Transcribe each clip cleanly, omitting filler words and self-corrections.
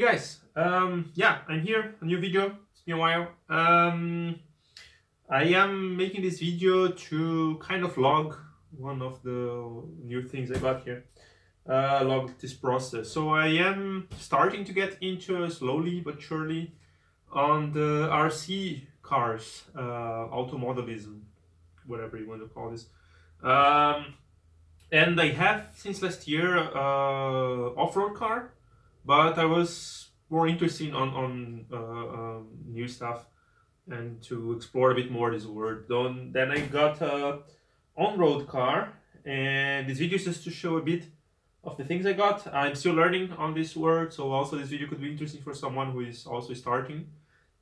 Hey guys, yeah, I'm here, a new video. It's been a while. I am making this video to kind of log one of the new things I got here. Log this process. So I am starting to get into slowly but surely on the RC cars, automobilism, whatever you want to call this. Um, and I have since last year off-road car, but I was more interested on new stuff and to explore a bit more this world. Then I got a on-road car, and this video is just to show a bit of the things I got. I'm still learning on this world, so also this video could be interesting for someone who is also starting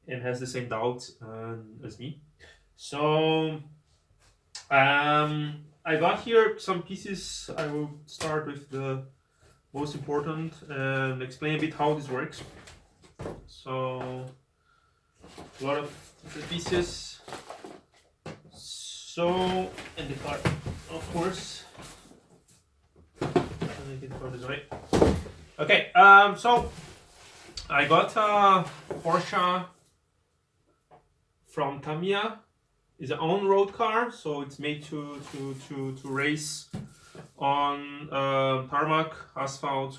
and has the same doubts as me. So I got here some pieces. I will start with the most important and explain a bit how this works. So a lot of the pieces. So and the car, of course. Make it for this way. Okay. So I got a Porsche from Tamiya. It's an on-road car, so it's made to race on tarmac, asphalt,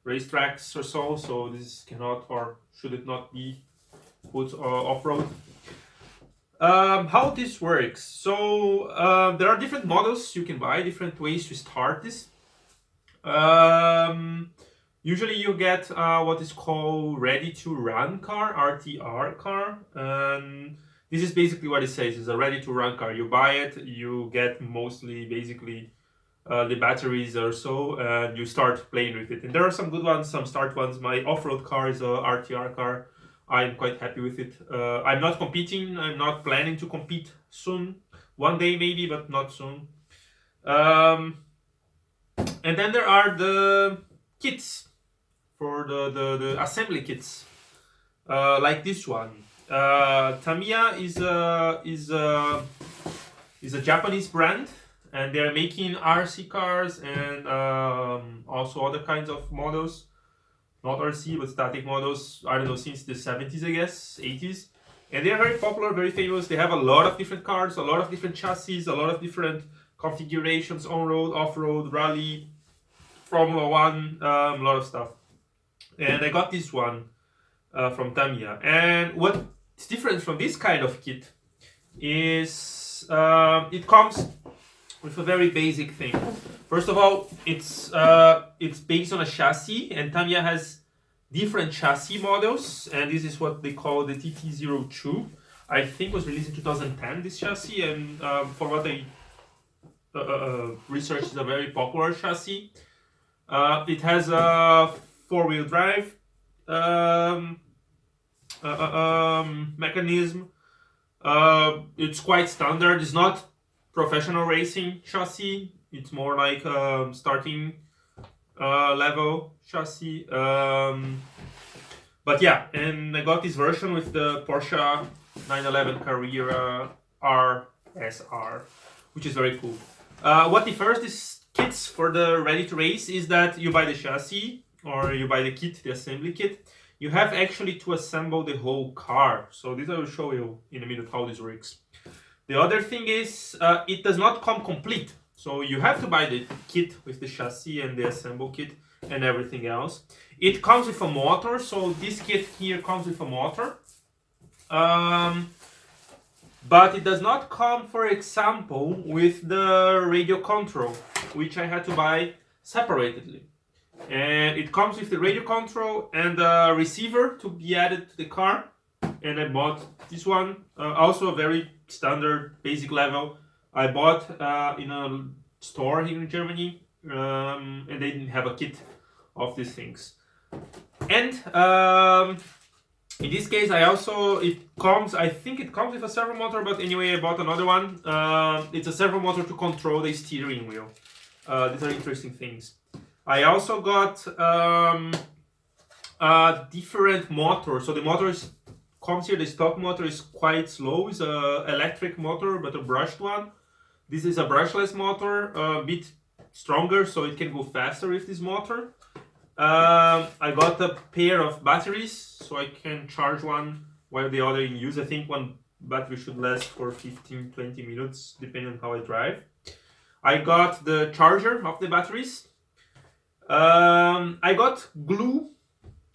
racetracks or so. So this cannot or should it not be put off-road. How this works? So there are different models you can buy, different ways to start this. Usually you get what is called ready-to-run car, RTR car, and this is basically what it says. It's a ready-to-run car. You buy it, you get mostly basically the batteries or so, and you start playing with it. And there are some good ones, some start ones. My off-road car is a RTR car. I'm quite happy with it. I'm not competing. I'm not planning to compete soon. One day maybe, but not soon. And then there are the kits for the assembly kits, like this one. Tamiya is a Japanese brand, and they're making RC cars and also other kinds of models. Not RC, but static models. I don't know, since the 70s, I guess, 80s. And they're very popular, very famous. They have a lot of different cars, a lot of different chassis, a lot of different configurations, on-road, off-road, rally, Formula One, a lot of stuff. And I got this one from Tamiya. And what's different from this kind of kit is it comes with a very basic thing. First of all, it's based on a chassis, and Tamiya has different chassis models, and this is what they call the TT02. I think was released in 2010, this chassis, and for what I researched, is a very popular chassis. It has a four-wheel drive mechanism. It's quite standard. It's not professional racing chassis. It's more like starting level chassis. But yeah, and I got this version with the Porsche 911 Carrera rsr, which is very cool. What differs these kits for the ready to race is that you buy the chassis or you buy the kit, the assembly kit. You have actually to assemble the whole car. So this I will show you in a minute how this works. The other thing is it does not come complete. So you have to buy the kit with the chassis and the assemble kit and everything else. It comes with a motor. So this kit here comes with a motor. But it does not come, for example, with the radio control, which I had to buy separately. And it comes with the radio control and the receiver to be added to the car. And I bought this one, also a very standard basic level. I bought in a store here in Germany, and they didn't have a kit of these things. And in this case, I think it comes with a servo motor, but anyway, I bought another one. It's a servo motor to control the steering wheel. These are interesting things. I also got a different motor. So the motor comes here, the stock motor is quite slow. It's an electric motor, but a brushed one. This is a brushless motor, a bit stronger, so it can go faster with this motor. I got a pair of batteries, so I can charge one while the other in use. I think one battery should last for 15-20 minutes, depending on how I drive. I got the charger of the batteries. I got glue,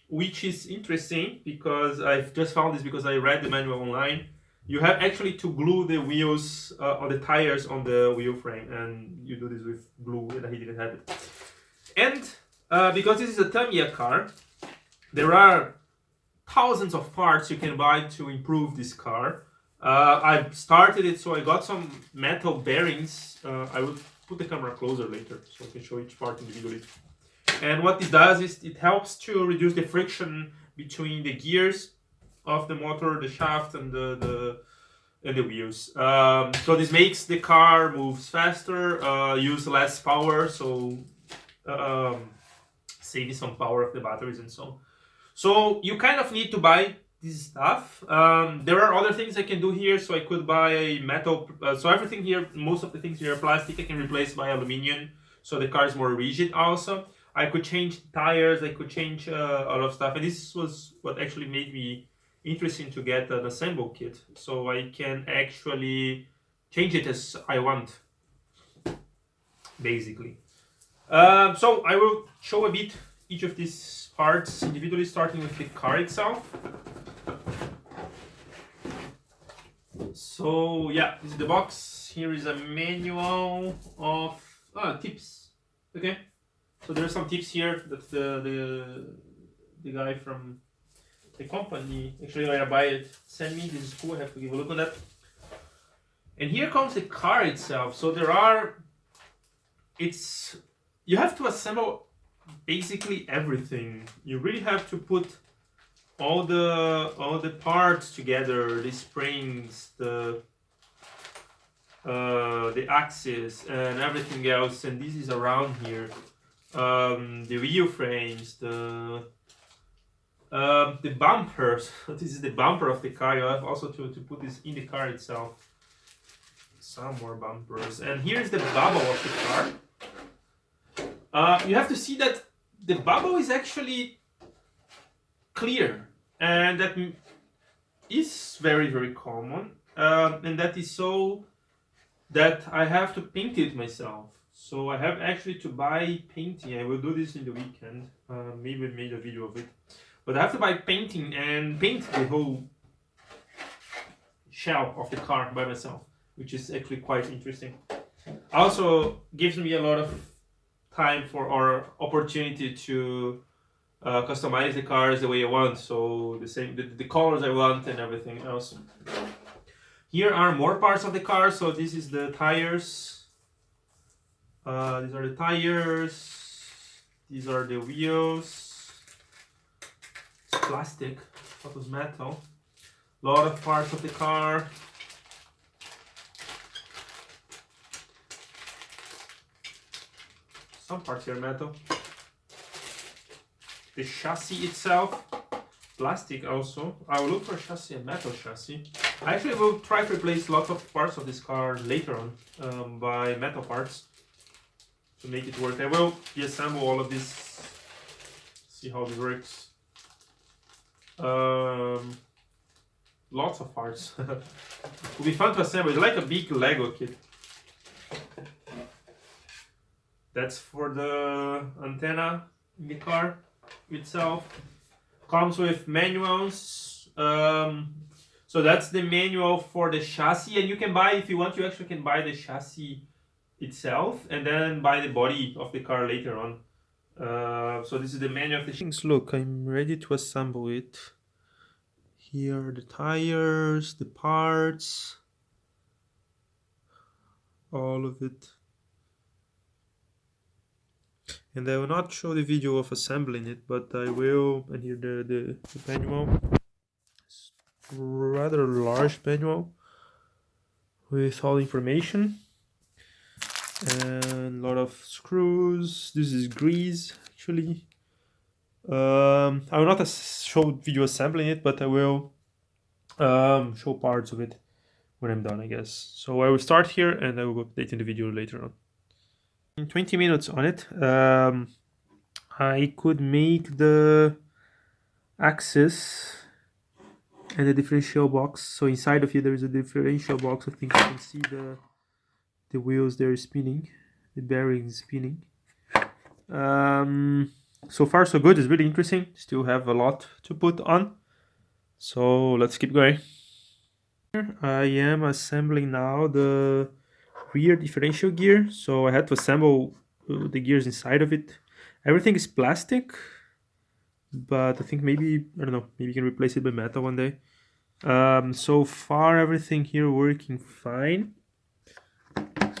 which is interesting because I've just found this because I read the manual online. You have actually to glue the wheels on the tires on the wheel frame, and you do this with glue, and I didn't have it. And because this is a Tamiya car, there are thousands of parts you can buy to improve this car. I started it, so I got some metal bearings. I will put the camera closer later so I can show each part individually. And what this does is it helps to reduce the friction between the gears of the motor, the shaft, and the wheels. So this makes the car moves faster, use less power, so saving some power of the batteries and so on. So you kind of need to buy this stuff. There are other things I can do here. So I could buy a metal. So everything here, most of the things here are plastic. I can replace by aluminium, so the car is more rigid. Also, I could change tires. I could change a lot of stuff. And this was what actually made me interested to get an assemble kit, so I can actually change it as I want, basically. So I will show a bit each of these parts individually, starting with the car itself. So yeah, this is the box. Here is a manual of tips. Okay, so there are some tips here that the guy from the company, actually when I buy it, sent me. This is cool. I have to give a look on that. And here comes the car itself. So there are, you have to assemble basically everything. You really have to put all the parts together, the springs, the axis, and everything else. And this is around here. The wheel frames, the bumpers. This is the bumper of the car. You have also to put this in the car itself. Some more bumpers. And here's the bubble of the car. You have to see that the bubble is actually clear, and that is very, very common, and that is so that I have to paint it myself. So I have actually to buy painting. I will do this in the weekend. Maybe I made a video of it, but I have to buy painting and paint the whole shell of the car by myself, which is actually quite interesting. Also gives me a lot of time or opportunity to customize the cars the way I want, so the colors I want and everything else. Here are more parts of the car. So this is the tires. These are the tires. These are the wheels. It's plastic. That was metal. A lot of parts of the car. Some parts here are metal. The chassis itself, plastic also. I will look for a chassis, a metal chassis. I actually will try to replace lots of parts of this car later on by metal parts to make it work. I will reassemble all of this, see how this works. Lots of parts. It will be fun to assemble. It's like a big Lego kit. That's for the antenna in the car itself. Comes with manuals. So that's the manual for the chassis, and you can buy, if you want, you actually can buy the chassis itself and then buy the body of the car later on. So this is the manual of the things. Look, I'm ready to assemble it. Here are the tires, the parts, all of it. And I will not show the video of assembling it, but I will. And here the manual. It's rather large manual with all information and a lot of screws. This is grease actually. I will not show video assembling it, but I will show parts of it when I'm done, I guess. So I will start here and I will update in the video later on. In 20 minutes on it. I could make the axis and the differential box. So inside of here there is a differential box. I think you can see the wheels there spinning, the bearings spinning. So far so good. It's really interesting. Still have a lot to put on, so let's keep going. I am assembling now the rear differential gear, so I had to assemble the gears inside of it. Everything is plastic, but I think maybe, I don't know, maybe you can replace it by metal one day. So far everything here working fine.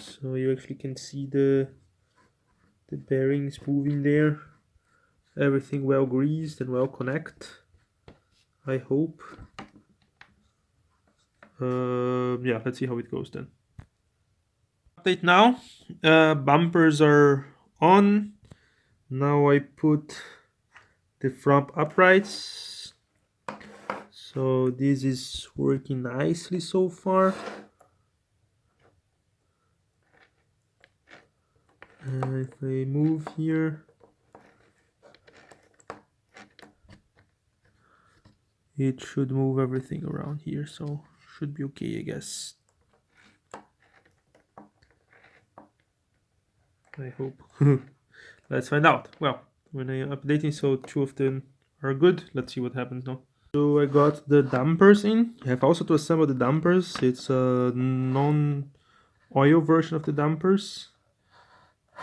So you actually can see the bearings moving there. Everything well greased and well connected, I hope. Yeah, let's see how it goes then. Update now. Bumpers are on. Now I put the front uprights. So this is working nicely so far. If I move here, it should move everything around here, so should be okay, I guess. I hope. Let's find out. Well, when I'm updating, so 2 of them are good. Let's see what happens now. So I got the dampers in. You have also to assemble the dampers. It's a non-oil version of the dampers.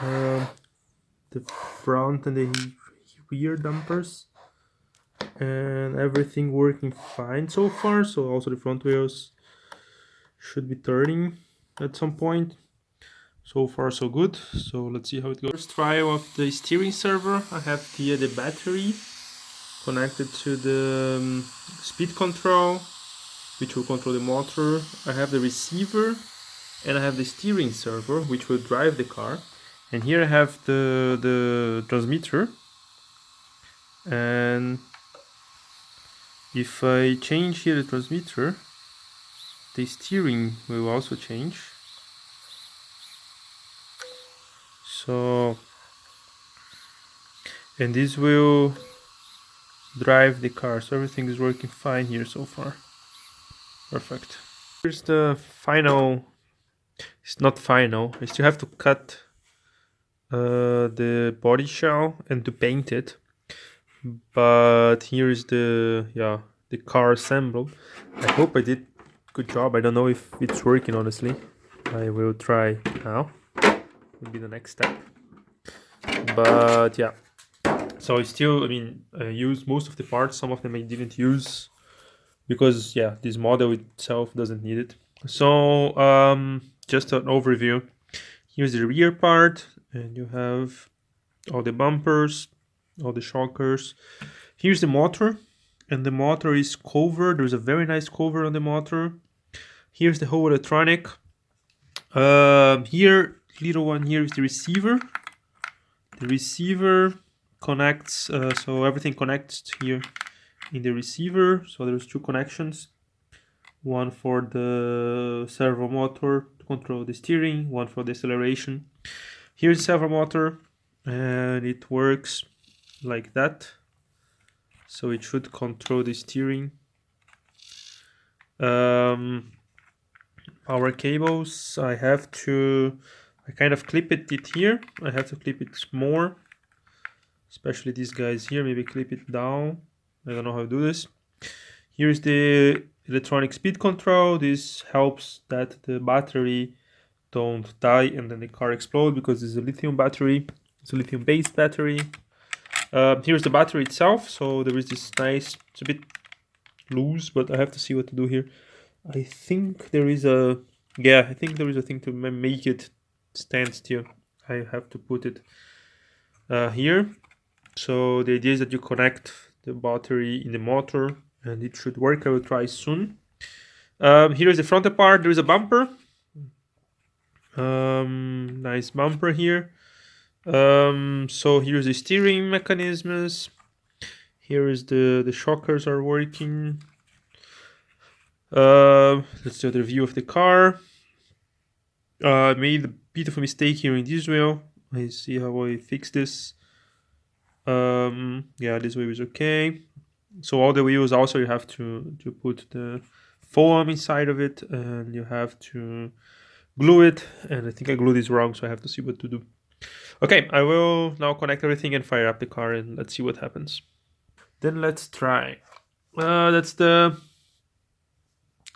The front and the rear dampers. And everything working fine so far. So also the front wheels should be turning at some point. So far so good. So let's see how it goes. First trial of the steering servo. I have here the battery connected to the speed control, which will control the motor. I have the receiver and I have the steering servo, which will drive the car. And here I have the transmitter. And if I change here the transmitter, the steering will also change. So, and this will drive the car. So everything is working fine here so far. Perfect. Here's the final. It's not final. I still have to cut the body shell and to paint it. But here is the car assembled. I hope I did good job. I don't know if it's working, honestly. I will try now. Would be the next step. But yeah, so I still, I use most of the parts. Some of them I didn't use because yeah, this model itself doesn't need it. So just an overview. Here's the rear part, and you have all the bumpers, all the shockers. Here's the motor, and the motor is covered. There's a very nice cover on the motor. Here's the whole electronic. Here, little one here is the receiver. The receiver connects, so everything connects here in the receiver. So there's 2 connections. One for the servo motor to control the steering, one for the acceleration. Here's the servo motor, and it works like that. So it should control the steering. Power cables, I kind of clip it here. I have to clip it more, especially these guys here. Maybe clip it down. I don't know how to do this. Here's the electronic speed control. This helps that the battery don't die and then the car explode, because it's a lithium battery. It's a lithium based battery. Here's the battery itself. So there is this nice, it's a bit loose, but I have to see what to do here. I think there is a thing to make it stand still. I have to put it here. So the idea is that you connect the battery in the motor and it should work. I will try soon. Here is the front part. There is a bumper. Nice bumper here. So here's the steering mechanisms. Here is the shockers are working. Let's do the review of the car. I made a bit of a mistake here in this wheel. I see how I fix this. Yeah, this wheel is okay. So all the wheels also you have to put the foam inside of it, and you have to glue it. And I think I glued this wrong, so I have to see what to do. Okay, I will now connect everything and fire up the car, and let's see what happens. Then let's try. That's the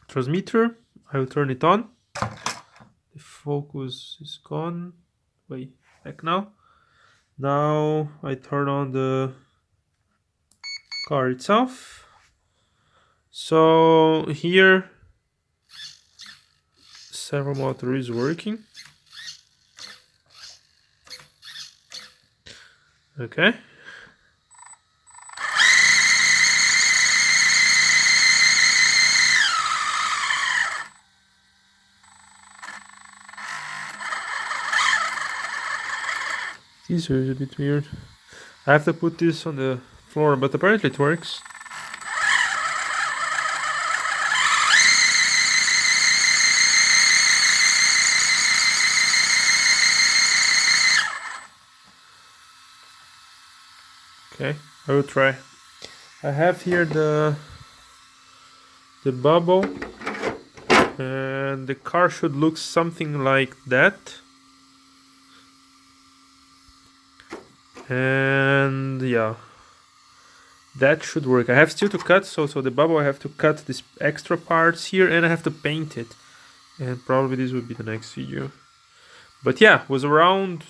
transmitter. I will turn it on. The focus is gone. Wait, back now. Now I turn on the car itself. So here servo motor is working. Okay. This is a bit weird. I have to put this on the floor, but apparently it works. Okay, I will try. I have here the bubble, and the car should look something like that. And yeah, that should work. I have still to cut, so the bubble, I have to cut these extra parts here, and I have to paint it, and probably this would be the next video. But yeah, it was around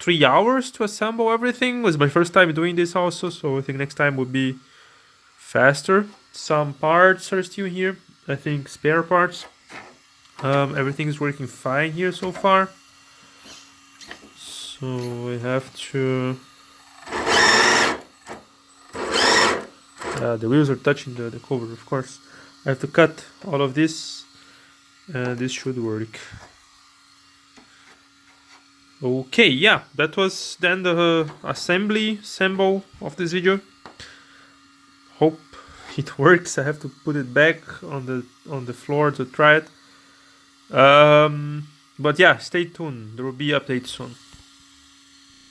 3 hours to assemble everything. It was my first time doing this also, so I think next time would be faster. Some parts are still here, I think spare parts. Everything is working fine here so far. So I have to... the wheels are touching the cover, of course. I have to cut all of this, and this should work. Okay, yeah, that was then the assemble of this video. Hope it works. I have to put it back on the floor to try it. But yeah, stay tuned. There will be updates soon.